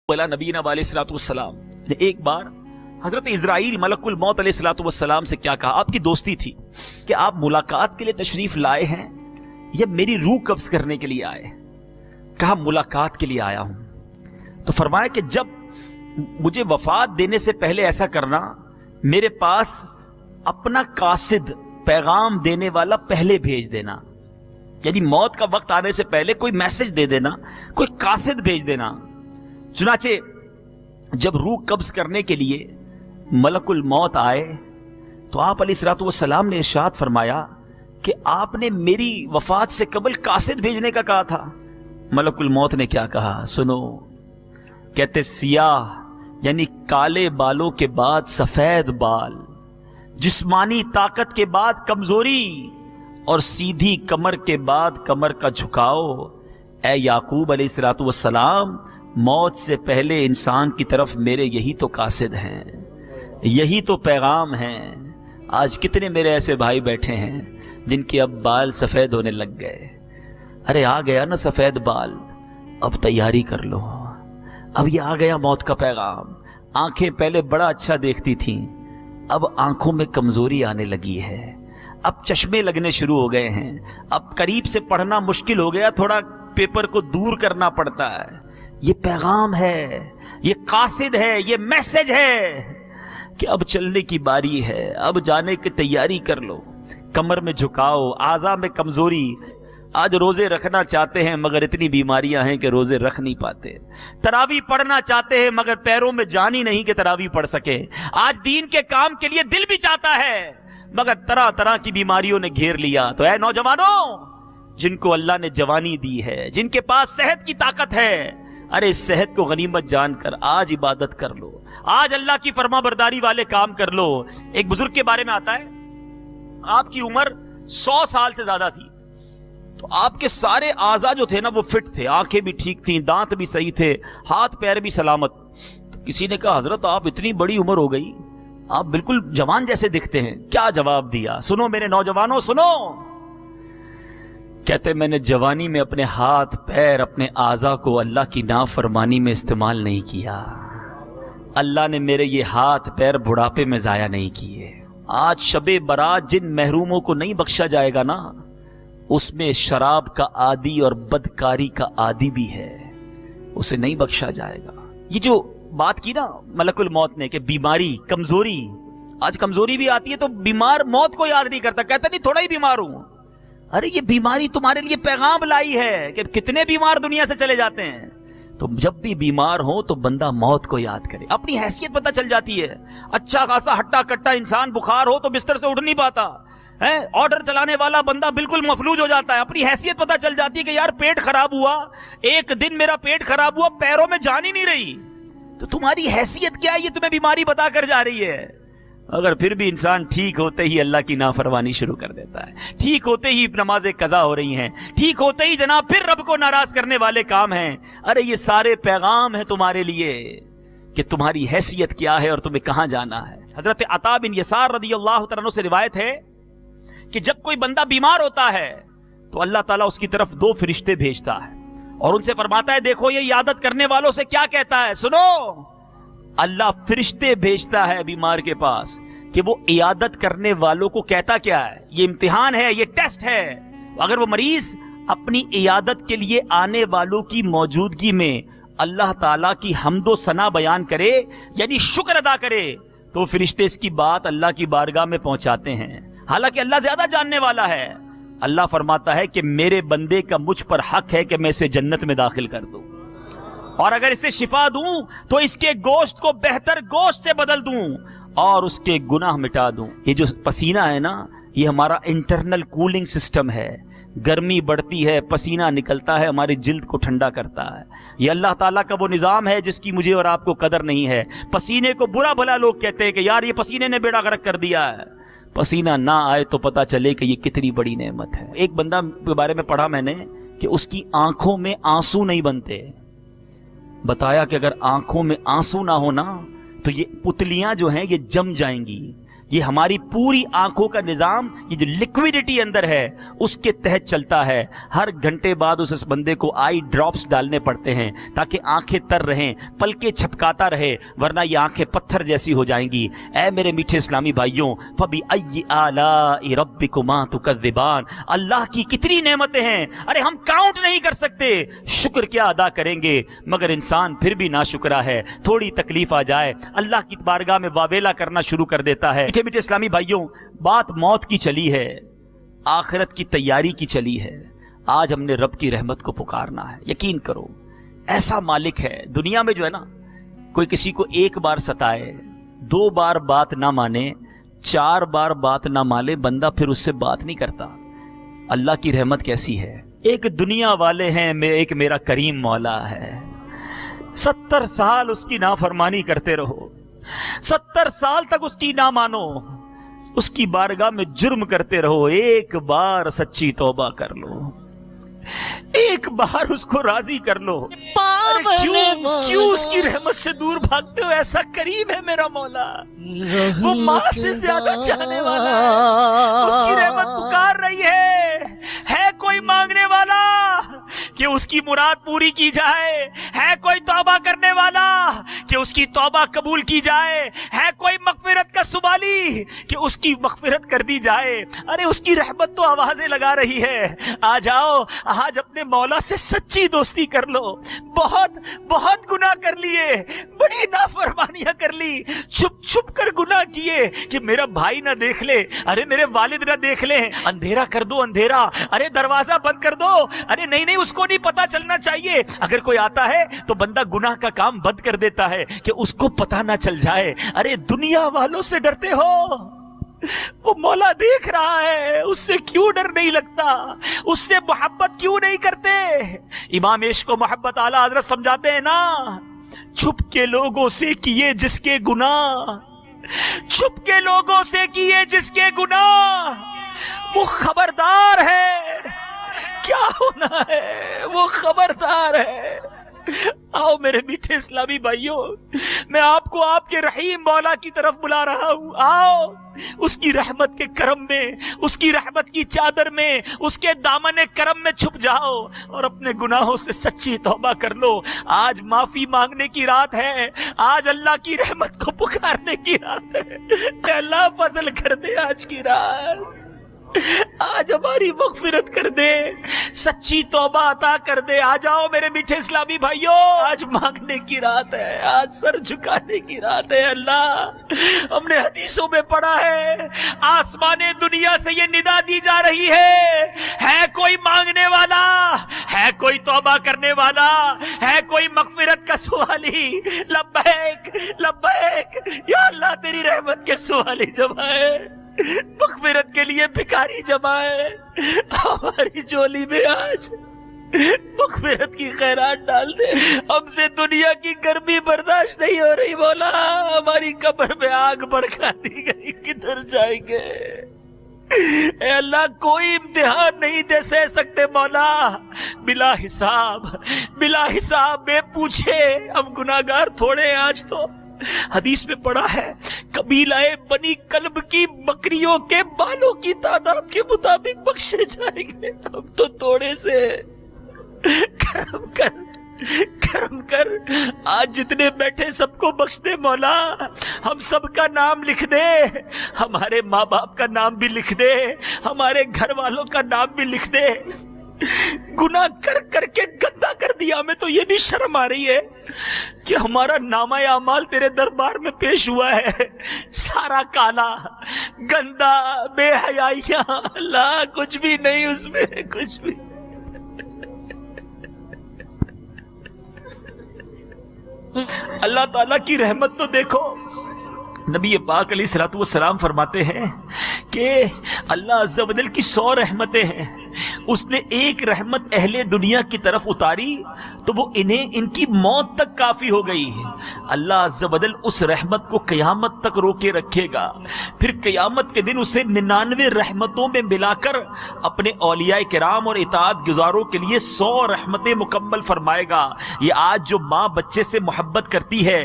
वाला नबीना अलैहिस्सलाम ने एक बार हजरत इजराइल मलकुल मौत अलैहिस्सलाम से क्या कहा। आपकी दोस्ती थी कि आप मुलाकात के लिए तशरीफ लाए हैं या मेरी रूह कब्ज करने के लिए आए। कहा मुलाकात के लिए आया हूं। तो फरमाया कि जब मुझे वफात देने से पहले ऐसा करना, मेरे पास अपना कासिद पैगाम देने वाला पहले भेज देना, यानी मौत का वक्त आने से पहले कोई मैसेज दे देना, कोई कासिद भेज देना। चुनाचे जब रूह कब्ज करने के लिए मलकुल मौत आए तो आप अलैहिस्सलाम ने इरशाद फरमाया कि आपने मेरी वफात से कबल कासिद भेजने का कहा था। मलकुल मौत ने क्या कहा सुनो। कहते सियाह यानी काले बालों के बाद सफेद बाल, जिस्मानी ताकत के बाद कमजोरी और सीधी कमर के बाद कमर का झुकाव। ए याकूब अलैहिस्सलाम, मौत से पहले इंसान की तरफ मेरे यही तो कासिद हैं, यही तो पैगाम हैं। आज कितने मेरे ऐसे भाई बैठे हैं जिनके अब बाल सफेद होने लग गए। अरे आ गया ना सफेद बाल, अब तैयारी कर लो, अब ये आ गया मौत का पैगाम। आंखें पहले बड़ा अच्छा देखती थीं, अब आंखों में कमजोरी आने लगी है, अब चश्मे लगने शुरू हो गए हैं, अब करीब से पढ़ना मुश्किल हो गया, थोड़ा पेपर को दूर करना पड़ता है। ये पैगाम है, ये कासिद है, ये मैसेज है कि अब चलने की बारी है, अब जाने की तैयारी कर लो। कमर में झुकाओ, आज़ा में कमजोरी। आज रोजे रखना चाहते हैं मगर इतनी बीमारियां हैं कि रोजे रख नहीं पाते। तरावी पढ़ना चाहते हैं मगर पैरों में जान ही नहीं कि तरावी पढ़ सके। आज दीन के काम के लिए दिल भी चाहता है मगर तरह तरह की बीमारियों ने घेर लिया। तो ऐ नौजवानों, जिनको अल्लाह ने जवानी दी है, जिनके पास सेहत की ताकत है, अरे इस सेहत को गनीमत जानकर आज इबादत कर लो, आज अल्लाह की फरमाबरदारी वाले काम कर लो। एक बुजुर्ग के बारे में आता है, आपकी उम्र 100 साल से ज्यादा थी, तो आपके सारे आज़ा जो थे ना वो फिट थे, आंखें भी ठीक थी, दांत भी सही थे, हाथ पैर भी सलामत। तो किसी ने कहा हजरत आप इतनी बड़ी उम्र हो गई, आप बिल्कुल जवान जैसे दिखते हैं। क्या जवाब दिया सुनो मेरे नौजवानों, सुनो। कहते मैंने जवानी में अपने हाथ पैर अपने आज़ा को अल्लाह की नाफरमानी में इस्तेमाल नहीं किया। अल्लाह ने मेरे ये हाथ पैर बुढ़ापे में जाया नहीं किए। आज शबे बारात जिन महरूमों को नहीं बख्शा जाएगा ना, उसमें शराब का आदी और बदकारी का आदी भी है, उसे नहीं बख्शा जाएगा। ये जो बात की ना मलकुल मौत ने कि बीमारी कमजोरी, आज कमजोरी भी आती है तो बीमार मौत को याद नहीं करता, कहता नहीं थोड़ा ही बीमार हूं। अरे ये बीमारी तुम्हारे लिए पैगाम लाई है कि कितने बीमार दुनिया से चले जाते हैं। तो जब भी बीमार हो तो बंदा मौत को याद करे, अपनी हैसियत पता चल जाती है। अच्छा खासा हट्टा कट्टा इंसान बुखार हो तो बिस्तर से उठ नहीं पाता है, ऑर्डर चलाने वाला बंदा बिल्कुल मफलूज हो जाता है। अपनी हैसियत पता चल जाती है कि यार पेट खराब हुआ, एक दिन मेरा पेट खराब हुआ, पैरों में जान ही नहीं रही। तो तुम्हारी हैसियत क्या है, ये तुम्हें बीमारी बता कर जा रही है। अगर फिर भी इंसान ठीक होते ही अल्लाह की नाफरमानी शुरू कर देता है, ठीक होते ही नमाजें कज़ा हो रही हैं, ठीक होते ही जनाब फिर रब को नाराज करने वाले काम हैं। अरे ये सारे पैगाम है तुम्हारे लिए कि तुम्हारी हैसियत क्या है और तुम्हें कहां जाना है। हजरत अता बिन यसार रदियल्लाहु तआला अन्हु से रिवायत है कि जब कोई बंदा बीमार होता है तो अल्लाह ताला उसकी तरफ 2 फरिश्ते भेजता है और उनसे फरमाता है देखो ये इयादत करने वालों से क्या कहता है सुनो। अल्लाह फरिश्ते भेजता है बीमार के पास कि वो इयादत करने वालों को कहता क्या है, ये इम्तिहान है, ये टेस्ट है। अगर वो मरीज अपनी इयादत के लिए आने वालों की मौजूदगी में अल्लाह ताला की हम्दो सना बयान करे, यानी शुक्र अदा करे, तो फरिश्ते इसकी बात अल्लाह की बारगाह में पहुंचाते हैं। हालांकि अल्लाह ज्यादा जानने वाला है। अल्लाह फरमाता है कि मेरे बंदे का मुझ पर हक है कि मैं इसे जन्नत में दाखिल कर दूं, और अगर इसे शिफा दूं तो इसके गोश्त को बेहतर गोश्त से बदल दूं और उसके गुनाह मिटा दूं। ये जो पसीना है ना, ये हमारा इंटरनल कूलिंग सिस्टम है। गर्मी बढ़ती है, पसीना निकलता है, हमारी जिल्द को ठंडा करता है। ये अल्लाह ताला का वो निज़ाम है जिसकी मुझे और आपको कदर नहीं है। पसीने को बुरा भला लोग कहते हैं कि यार ये पसीने ने बेड़ा गर्क कर दिया है। पसीना ना आए तो पता चले कि ये कितनी बड़ी नेमत है। एक बंदा के बारे में पढ़ा मैंने कि उसकी आंखों में आंसू नहीं बनते। बताया कि अगर आंखों में आंसू ना हो ना तो ये पुतलियां जो हैं ये जम जाएंगी, یہ ہماری پوری آنکھوں کا نظام، یہ جو لیکویڈیٹی اندر ہے اس کے تحت چلتا ہے. ہر گھنٹے بعد اس بندے کو آئی ڈراپس ڈالنے پڑتے ہیں تاکہ آنکھیں تر رہیں، پلکیں چھپکاتا رہے، ورنہ یہ آنکھیں پتھر جیسی ہو جائیں گی. اے میرے میٹھے اسلامی بھائیوں، فَبِأَيِّ آلَاءِ رَبِّكُمَا تُكَذِّبَانِ، اللہ کی کتنی نعمتیں ہیں، ارے ہم کاؤنٹ نہیں کر سکتے. شکر کیا ادا کریں گے، مگر انسان پھر بھی ناشکرا ہے. تھوڑی تکلیف آ جائے اللہ کی بارگاہ میں واویلا کرنا شروع کر دیتا ہے. میٹھے اسلامی بھائیوں، بات موت کی چلی ہے، آخرت کی تیاری کی چلی ہے. آج ہم نے رب کی رحمت کو پکارنا ہے. یقین کرو ایسا مالک ہے دنیا میں جو ہے نا، کوئی کسی کو ایک بار ستائے، 2 بار بات نہ مانے، 4 بار بات نہ مانے، بندہ پھر اس سے بات نہیں کرتا. اللہ کی رحمت کیسی ہے. ایک دنیا والے ہیں، ایک میرا کریم مولا ہے. 70 سال اس کی نافرمانی کرتے رہو، 70 سال تک اس کی نہ مانو، اس کی بارگاہ میں جرم کرتے رہو، ایک بار سچی توبہ کر لو، ایک بار اس کو راضی کر لو. کیوں اس کی رحمت سے دور بھاگتے ہو؟ ایسا کریم ہے میرا مولا، وہ ماں سے زیادہ چاہنے والا ہے. اس کی رحمت پکار رہی ہے کوئی مانگنے والا کہ اس کی مراد پوری کی جائے، ہے کوئی توبہ کرنے والا کہ اس کی توبہ قبول کی جائے، ہے کوئی مغفرت کا سوالی کہ اس کی مغفرت کر دی جائے. ارے اس کی رحمت تو آوازیں لگا رہی ہے. آ جاؤ آج اپنے مولا سے سچی دوستی کر لو. بہت گناہ کر لیے، بڑی نافرمانیاں کر لی، چھپ کر گناہ کیے کہ میرا بھائی نہ دیکھ لے، ارے میرے والد نہ دیکھ لے، اندھیرا کر دو اندھیرا، ارے دروازہ بند کر دو، ارے نہیں اس کو نہیں پتا چلنا چاہیے. اگر کوئی آتا ہے تو بندہ گناہ کا کام بند کر دیتا ہے کہ اس کو پتا نہ چل جائے. ارے دنیا والوں سے ڈرتے ہو، وہ مولا دیکھ رہا ہے، اس سے کیوں ڈر نہیں لگتا، اس سے محبت کیوں نہیں کرتے؟ امام عشق و محبت اعلیٰ حضرت سمجھاتے ہیں نا، چھپ کے لوگوں سے کیے جس کے گناہ، چھپ کے لوگوں سے کیے جس کے گناہ، وہ خبردار ہے کیا ہونا ہے، وہ خبردار ہے. آؤ میرے میٹھے اسلامی بھائیوں، میں آپ کو آپ کے رحیم مولا کی طرف بلا رہا ہوں. آؤ اس کی رحمت کے کرم میں، اس کی رحمت کی چادر میں، اس کے دامن کرم میں چھپ جاؤ اور اپنے گناہوں سے سچی توبہ کر لو. آج معافی مانگنے کی رات ہے، آج اللہ کی رحمت کو پکارنے کی رات ہے. اے اللہ فضل کر دے آج کی رات، آج ہماری مغفرت کر دے، سچی توبہ عطا کر دے. آ جاؤ میرے میٹھے اسلامی بھائیوں، آج مانگنے کی رات ہے، آج سر جھکانے کی رات ہے. اللہ ہم نے حدیثوں میں پڑھا ہے، آسمان دنیا سے یہ ندا دی جا رہی ہے کوئی مانگنے والا، ہے کوئی توبہ کرنے والا، ہے کوئی مغفرت کا سوالی. لبیک لبیک یا اللہ، تیری رحمت کے سوالی جمع ہے، مغفرت کے لیے بھکاری جمع ہے. ہماری جولی میں آج مغفرت کی خیرات ڈال دے. ہم سے دنیا کی گرمی برداشت نہیں ہو رہی مولا، ہماری قبر میں آگ بھڑکا دی گئی، کدھر جائیں گے؟ اے اللہ کوئی امتحان نہیں دے سہ سکتے مولا، بلا حساب بے پوچھے. ہم گناہگار تھوڑے ہیں آج تو. حدیث میں پڑھا ہے قبیلہ بنی کلب کی بکریوں کے بالوں کی تعداد کے مطابق بخشے جائیں گے. ہم تو توڑے سے. کرم کر آج جتنے بیٹھے سب کو بخش دے مولا. ہم سب کا نام لکھ دے، ہمارے ماں باپ کا نام بھی لکھ دے، ہمارے گھر والوں کا نام بھی لکھ دے. گناہ کر کے گندا کر دیا. ہمیں تو یہ بھی شرم آ رہی ہے کہ ہمارا نامہ اعمال تیرے دربار میں پیش ہوا ہے، سارا کالا گندا بے حیائیاں. اللہ کچھ بھی نہیں اس میں، کچھ بھی. اللہ تعالیٰ کی رحمت تو دیکھو. نبی پاک علیہ الصلوۃ والسلام فرماتے ہیں کہ اللہ عز و جل کی 100 رحمتیں ہیں، اس نے ایک رحمت اہل دنیا کی طرف اتاری تو وہ ان کی موت تک کافی ہو گئی. اللہ عز و جل اس رحمت کو قیامت تک روکے رکھے گا، پھر قیامت کے دن اسے 99 رحمتوں میں ملا کر اپنے اولیاء کرام اور اطاعت گزاروں کے لیے 100 رحمتیں مکمل فرمائے گا. یہ آج جو ماں بچے سے محبت کرتی ہے،